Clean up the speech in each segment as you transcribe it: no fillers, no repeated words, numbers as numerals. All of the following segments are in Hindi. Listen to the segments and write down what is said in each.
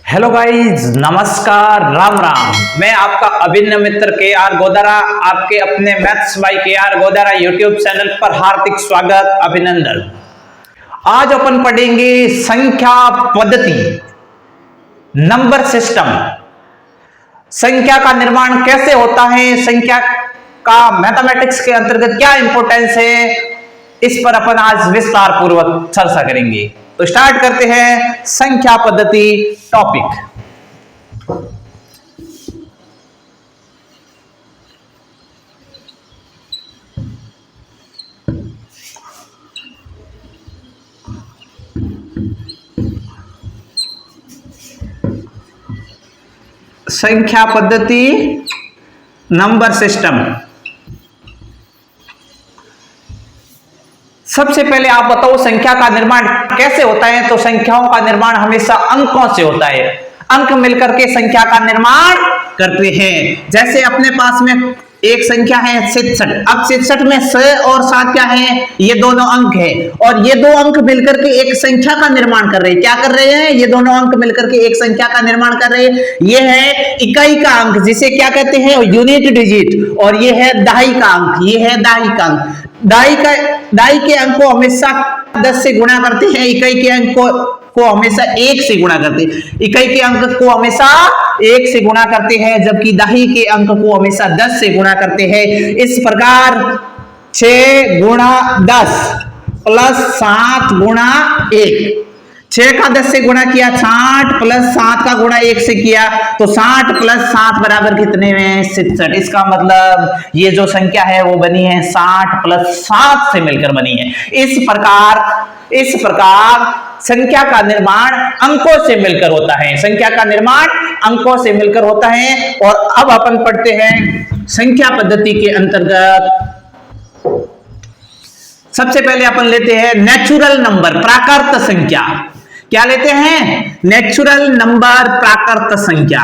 हेलो गाइज, नमस्कार, राम राम। मैं आपका अभिन्न मित्र के आर गोदारा आपके अपने मैथ्स बाय के आर गोदारा यूट्यूब चैनल पर हार्दिक स्वागत, अभिनंदन। आज अपन पढ़ेंगे संख्या पद्धति, नंबर सिस्टम। संख्या का निर्माण कैसे होता है, संख्या का मैथमेटिक्स के अंतर्गत क्या इंपॉर्टेंस है, इस पर अपन आज विस्तार पूर्वक चर्चा करेंगे। तो स्टार्ट करते हैं संख्या पद्धति टॉपिक। संख्या पद्धति, नंबर सिस्टम। सबसे पहले आप बताओ संख्या का निर्माण कैसे होता है। तो संख्याओं का निर्माण हमेशा अंकों से होता है। अंक मिलकर के संख्या का निर्माण करते हैं। जैसे अपने पास में एक संख्या है 67। अब 67 में 6 और 7 क्या है, ये दोनों अंक है, और ये दो अंक मिलकर के एक संख्या का निर्माण कर रहे हैं। क्या कर रहे हैं, ये दोनों अंक मिलकर के एक संख्या का निर्माण कर रहे हैं। ये है इकाई का अंक, जिसे क्या कहते हैं, यूनिट डिजिट, और ये है दहाई का अंक, ये है दहाई का अंक। दहाई के अंक को हमेशा 10 से गुणा करते हैं, इकाई के अंक को हमेशा 1 से गुणा करते हैं। इकाई के अंक को हमेशा 1 से गुणा करते हैं, जबकि दहाई के अंक को हमेशा 10 से गुणा करते हैं। इस प्रकार 6 गुणा 10 प्लस 7 गुणा 1, 6 का 10 से गुणा किया 60, प्लस 7 का गुणा 1 से किया तो 60 प्लस 7 बराबर कितने में, 67। इसका मतलब ये जो संख्या है वो बनी है 60 प्लस 7 से मिलकर बनी है। इस प्रकार संख्या का निर्माण अंकों से मिलकर होता है। संख्या का निर्माण अंकों से मिलकर होता है। और अब अपन पढ़ते हैं संख्या पद्धति के अंतर्गत। सबसे पहले अपन लेते हैं नेचुरल नंबर, प्राकृत संख्या। क्या लेते हैं, नेचुरल नंबर, प्राकृत संख्या।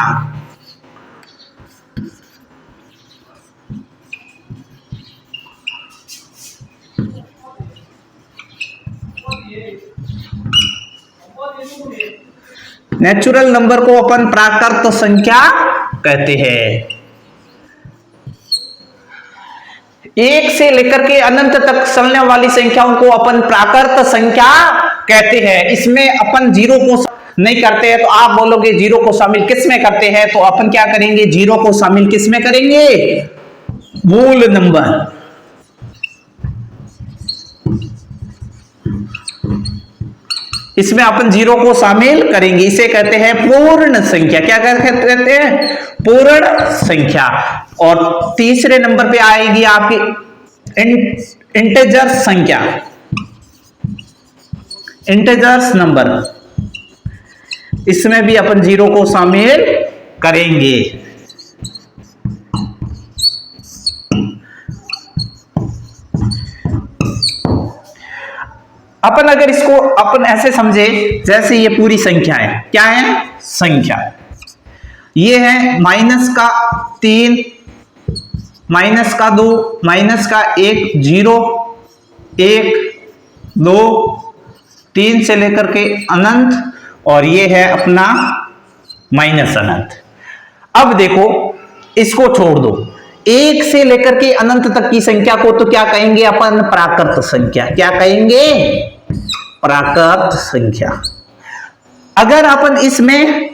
नेचुरल नंबर को अपन प्राकृत संख्या कहते हैं। 1 से लेकर के अनंत तक चलने वाली संख्याओं को अपन प्राकृत संख्या कहते हैं। इसमें अपन जीरो को नहीं करते हैं। तो आप बोलोगे जीरो को शामिल किस में करते हैं, तो अपन क्या करेंगे, जीरो को शामिल किस में करेंगे, मूल नंबर। इसमें अपन जीरो को शामिल करेंगे, इसे कहते हैं पूर्ण संख्या। क्या कहते हैं, पूर्ण संख्या। और तीसरे नंबर पे आएगी आपकी इंटेजर्स संख्या, इंटेजर्स नंबर। इसमें भी अपन जीरो को शामिल करेंगे। अपन अगर इसको अपन ऐसे समझे, जैसे ये पूरी संख्या है, क्या है, संख्या। ये है माइनस का 3, माइनस का 2, माइनस का 1, 0, 1, 2, 3 से लेकर के अनंत, और ये है अपना माइनस अनंत। अब देखो, इसको छोड़ दो, 1 से लेकर के अनंत तक की संख्या को तो क्या कहेंगे अपन, प्राकृत संख्या। क्या कहेंगे, प्राकृत संख्या। अगर अपन इसमें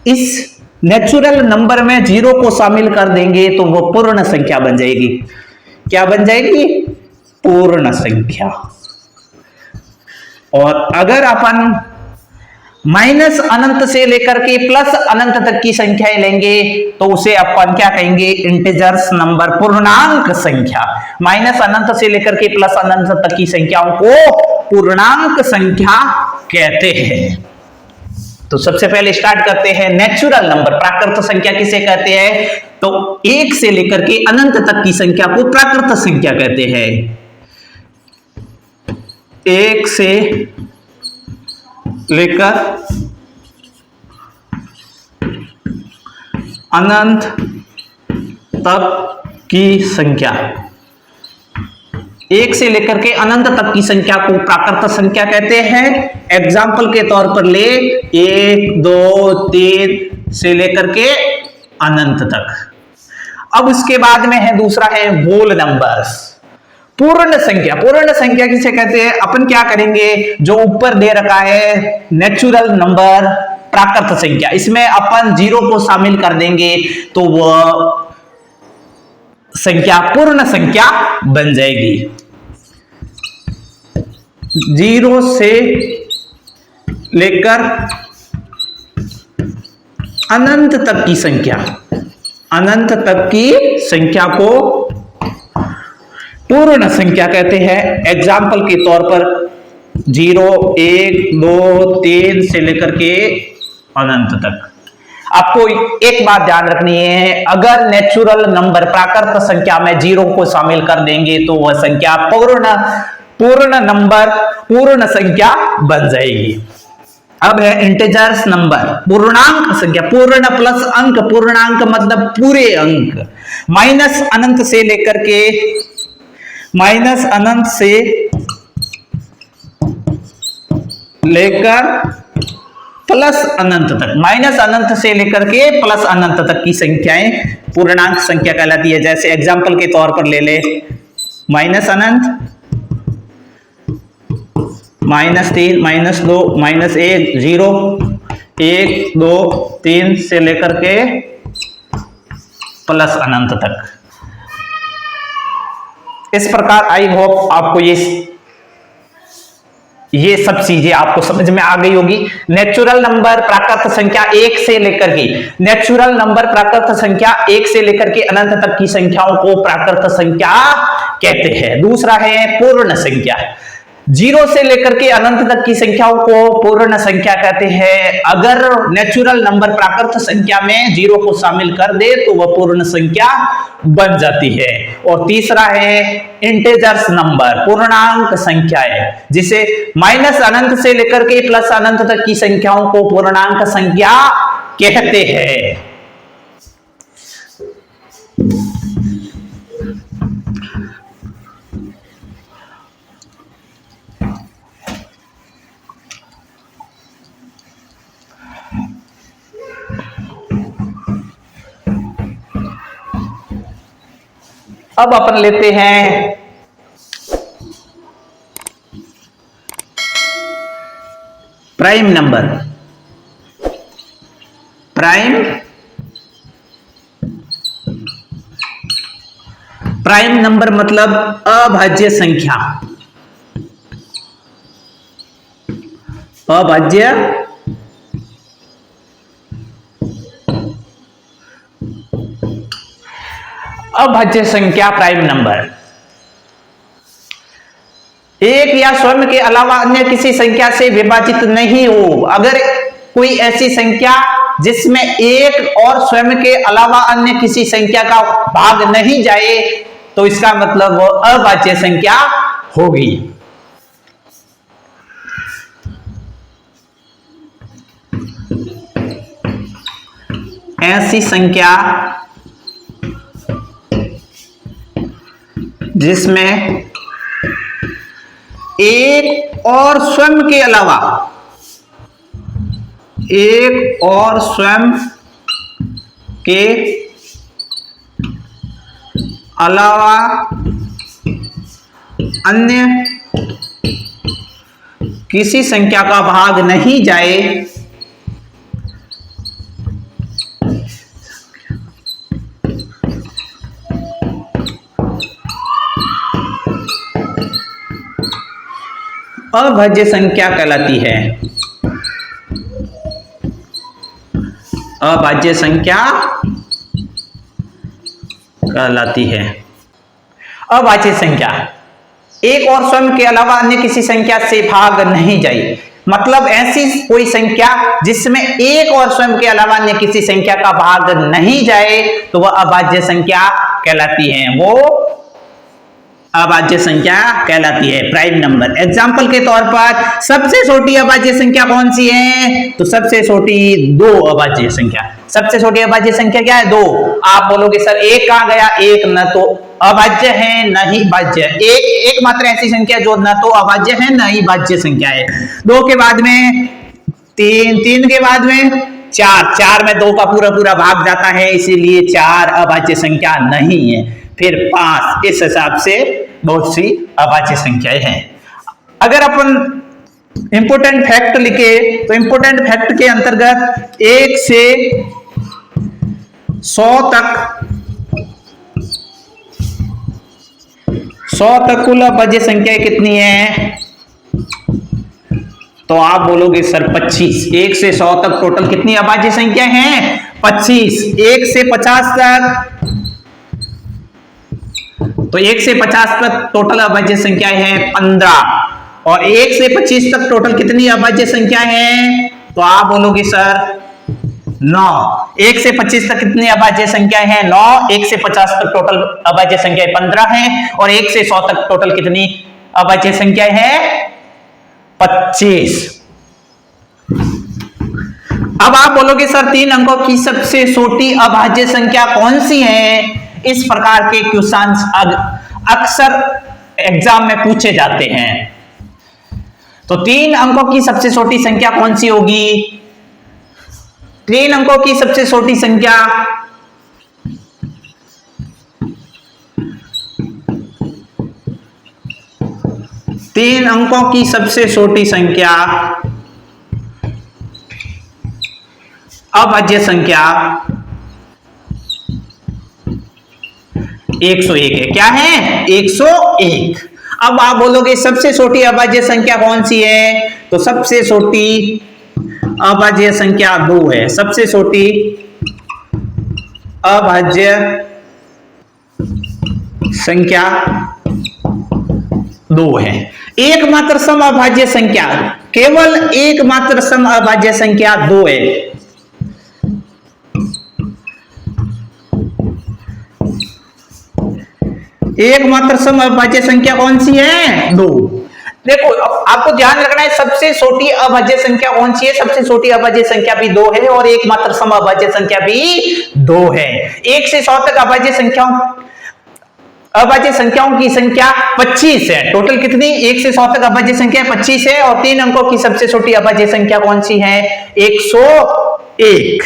इस नेचुरल नंबर में जीरो को शामिल कर देंगे तो वो पूर्ण संख्या बन जाएगी। क्या बन जाएगी, पूर्ण संख्या। और अगर अपन माइनस अनंत से लेकर के प्लस अनंत तक की संख्याएं लेंगे तो उसे अपन क्या कहेंगे, इंटीजर्स नंबर, पूर्णांक संख्या। माइनस अनंत से लेकर के प्लस अनंत तक की संख्याओं को पूर्णांक संख्या कहते हैं। तो सबसे पहले स्टार्ट करते हैं नेचुरल नंबर, प्राकृत संख्या किसे कहते हैं, तो 1 से लेकर के अनंत तक की संख्या को प्राकृत संख्या कहते हैं। 1 से लेकर अनंत तक की संख्या, एक से लेकर के अनंत तक की संख्या को प्राकृत संख्या कहते हैं। एग्जाम्पल के तौर पर ले 1 2 3 से लेकर के अनंत तक। अब उसके बाद में है दूसरा है होल नंबर्स, पूर्ण संख्या। पूर्ण संख्या किसे कहते हैं? अपन क्या करेंगे, जो ऊपर दे रखा है नेचुरल नंबर प्राकृत संख्या, इसमें अपन 0 को शामिल कर देंगे तो वह संख्या पूर्ण संख्या बन जाएगी। 0 से लेकर अनंत तक की संख्या, अनंत तक की संख्या को पूर्ण संख्या कहते हैं। एग्जाम्पल के तौर पर 0 1 2 3 से लेकर के अनंत तक। आपको एक बात ध्यान रखनी है, अगर नेचुरल नंबर प्राकृत संख्या में 0 को शामिल कर देंगे तो वह संख्या पूर्ण नंबर, पूर्ण संख्या बन जाएगी। अब है इंटीजर्स नंबर, पूर्णांक संख्या। पूर्ण प्लस अंक, पूर्णांक मतलब पूरे अंक। माइनस अनंत से लेकर के प्लस अनंत तक, माइनस अनंत से लेकर के प्लस अनंत तक की संख्याएं पूर्णांक संख्या कहलाती है। जैसे एग्जाम्पल के तौर पर ले ले माइनस अनंत, -3 -2 -1 0 1 2 3 से लेकर के प्लस अनंत तक। इस प्रकार आई होप आपको ये सब चीजें आपको समझ में आ गई होगी। नेचुरल नंबर प्राकृत संख्या 1 से लेकर के, नेचुरल नंबर प्राकृत संख्या 1 से लेकर के अनंत तक की संख्याओं को प्राकृत संख्या कहते हैं। दूसरा है पूर्ण संख्या। 0 से लेकर के अनंत तक की संख्याओं को पूर्ण संख्या कहते हैं। अगर नेचुरल नंबर प्राकृत संख्या में 0 को शामिल कर दे तो वह पूर्ण संख्या बन जाती है। और तीसरा है इंटीजर्स नंबर, पूर्णांक संख्याएं, जिसे माइनस अनंत से लेकर के प्लस अनंत तक की संख्याओं को पूर्णांक संख्या कहते हैं। अब अपन लेते हैं प्राइम नंबर। प्राइम नंबर मतलब अभाज्य संख्या। अभाज्य संख्या प्राइम नंबर एक या स्वयं के अलावा अन्य किसी संख्या से विभाजित नहीं हो। अगर कोई ऐसी संख्या जिसमें एक और स्वयं के अलावा अन्य किसी संख्या का भाग नहीं जाए तो इसका मतलब वो अभाज्य संख्या होगी। ऐसी संख्या जिसमें एक और स्वयं के अलावा अन्य किसी संख्या का भाग नहीं जाए अभाज्य संख्या कहलाती है। अभाज्य संख्या कहलाती है। अभाज्य संख्या एक और स्वयं के अलावा अन्य किसी संख्या से भाग नहीं जाए, मतलब ऐसी कोई संख्या जिसमें एक और स्वयं के अलावा अन्य किसी संख्या का भाग नहीं जाए तो वह अभाज्य संख्या कहलाती है। वो अभाज्य संख्या कहलाती है प्राइम नंबर। एग्जाम्पल के तौर पर सबसे छोटी अभाज्य संख्या कौन सी है? तो सबसे छोटी 2 अभाज्य संख्या। सबसे छोटी अभाज्य संख्या क्या है? 2। आप बोलोगे सर 1 कहां गया? 1 न तो अभाज्य है न ही भाज्य। एक मात्र ऐसी संख्या जो न तो अभाज्य है न ही भाज्य संख्या है। 2 के बाद में 3, 3 के बाद में 4, 4 में 2 का पूरा पूरा भाग जाता है, इसीलिए 4 अभाज्य संख्या नहीं है। फिर 5, इस हिसाब से बहुत सी अभाज्य संख्याएं हैं। अगर अपन इंपोर्टेंट फैक्ट लिखे तो इंपोर्टेंट फैक्ट के अंतर्गत 1 से 100 तक कुल अभाज्य संख्याएं कितनी है? तो आप बोलोगे सर 25। 1 से 100 तक टोटल कितनी अभाज्य संख्या हैं? 25। 1 से 50 तक, तो 1 से 50 तक टोटल अभाज्य संख्या है 15। और 1 से 25 तक टोटल कितनी अभाज्य संख्या है? तो आप बोलोगे सर 9। 1 से 25 तक कितनी अभाज्य संख्या है? 9। 1 से 50 तक टोटल अभाज्य संख्या 15 है। और 1 से 100 तक टोटल कितनी अभाज्य संख्या है? 25। अब आप बोलोगे सर 3 अंकों की सबसे छोटी अभाज्य संख्या कौन सी है? इस प्रकार के क्वेश्चंस अक्सर एग्जाम में पूछे जाते हैं। तो 3 अंकों की सबसे छोटी संख्या कौन सी होगी? 3 अंकों की सबसे छोटी संख्या 3 अंकों की सबसे छोटी संख्या अभाज्य संख्या 101 है। क्या है? 101। अब आप बोलोगे सबसे छोटी अभाज्य संख्या कौन सी है? तो सबसे छोटी अभाज्य संख्या 2 है। सबसे छोटी अभाज्य संख्या 2 है। एकमात्र सम अभाज्य संख्या, केवल एकमात्र सम अभाज्य संख्या 2 है। एकमात्र सम अभाज्य संख्या कौन सी है? 2। देखो आपको ध्यान रखना है, सबसे छोटी अभाज्य संख्या कौन सी है? सबसे छोटी अभाज्य संख्या भी 2 है और एकमात्र सम अभाज्य संख्या भी 2 है। 1 से 100 तक अभाज्य संख्याओं की संख्या 25 है। टोटल कितनी? 1 से 100 तक अभाज्य संख्या 25 है। और 3 अंकों की सबसे छोटी अभाज्य संख्या कौन सी है? 101।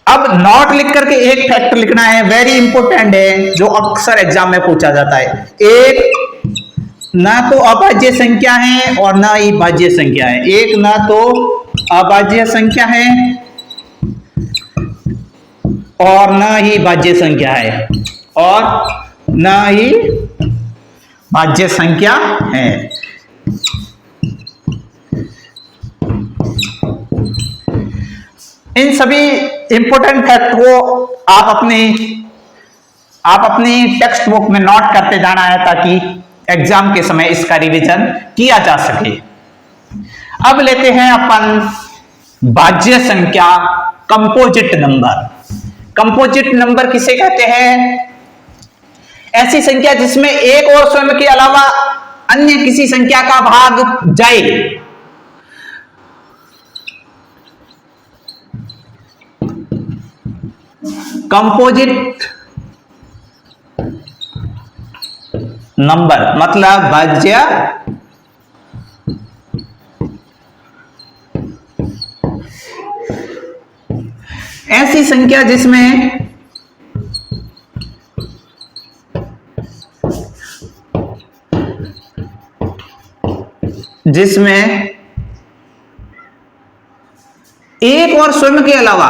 अब नोट लिख करके एक फैक्ट लिखना है, वेरी इंपॉर्टेंट है, जो अक्सर एग्जाम में पूछा जाता है। एक ना तो अभाज्य संख्या है और ना ही भाज्य संख्या है। एक ना तो अभाज्य संख्या है और ना ही भाज्य संख्या है, और ना ही भाज्य संख्या है। इन सभी इंपोर्टेंट फैक्ट को आप अपनी टेक्स्ट बुक में नोट करते जाना है, ताकि एग्जाम के समय इसका रिवीजन किया जा सके। अब लेते हैं अपन भाज्य संख्या, कंपोजिट नंबर। कंपोजिट नंबर किसे कहते हैं? ऐसी संख्या जिसमें एक और स्वयं के अलावा अन्य किसी संख्या का भाग जाए। कंपोजिट नंबर मतलब भाज्य ऐसी संख्या जिसमें एक और स्वयं के अलावा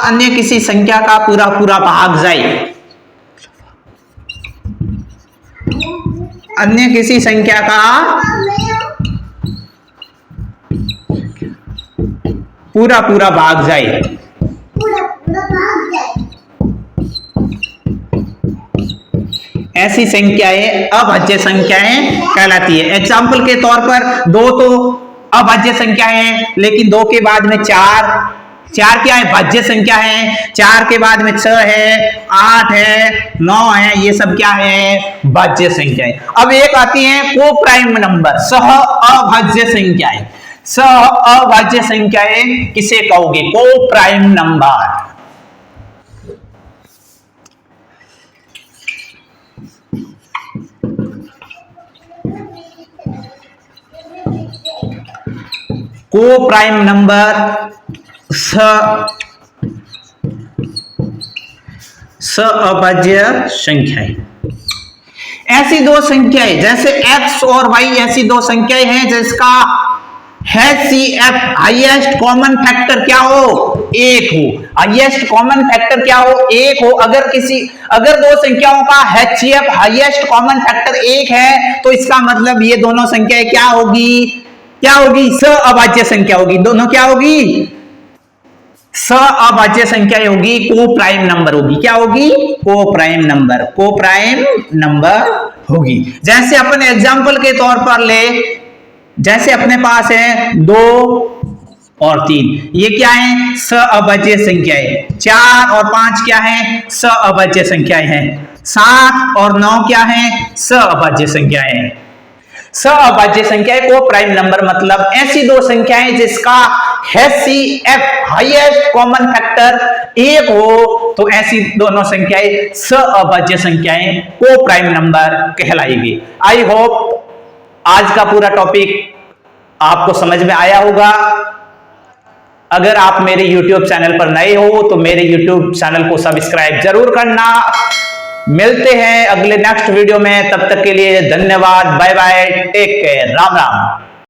अन्य किसी संख्या का पूरा पूरा भाग जाए। अन्य किसी संख्या का पूरा पूरा भाग जाए। ऐसी संख्याएं अभाज्य संख्याएं कहलाती है। एग्जाम्पल के तौर पर 2 तो अभाज्य संख्या है, लेकिन 2 के बाद में 4 क्या है? भाज्य संख्या है। 4 के बाद में 6 है, 8 है, 9 है, ये सब क्या है? भाज्य संख्याएं। अब एक आती है को प्राइम नंबर, सह अभाज्य संख्याएं। अभाज्य संख्याएं किसे कहोगे? को प्राइम नंबर। को प्राइम नंबर अभाज्य संख्याएं। ऐसी दो संख्याएं जैसे x और y, ऐसी दो संख्याएं हैं जिसका HCF हाईएस्ट कॉमन फैक्टर क्या हो? एक हो। हाईएस्ट कॉमन फैक्टर क्या हो? एक हो। अगर दो संख्याओं का HCF हाईएस्ट कॉमन फैक्टर एक है तो इसका मतलब ये दोनों संख्याएं क्या होगी? क्या होगी? अभाज्य संख्या होगी। दोनों क्या होगी? अभाज्य संख्याएं होगी, को प्राइम नंबर होगी। क्या होगी? को प्राइम नंबर। को प्राइम नंबर होगी। जैसे अपन एग्जांपल के तौर पर ले, जैसे अपने पास है 2 और 3, ये क्या है? अभाज्य संख्याएं। 4 और 5 क्या है? अभाज्य संख्याएं हैं। 7 और 9 क्या है? अभाज्य संख्याएं हैं। अभाज्य संख्याएं को प्राइम नंबर मतलब ऐसी दो संख्याएं जिसका HCF हाईएस्ट कॉमन फैक्टर एक हो तो ऐसी दोनों संख्याएं अभाज्य संख्याएं को प्राइम नंबर कहलाएगी। आई होप आज का पूरा टॉपिक आपको समझ में आया होगा। अगर आप मेरे YouTube चैनल पर नए हो तो मेरे YouTube चैनल को सब्सक्राइब जरूर करना। मिलते हैं अगले नेक्स्ट वीडियो में, तब तक के लिए धन्यवाद, bye bye, take care, Ram Ram.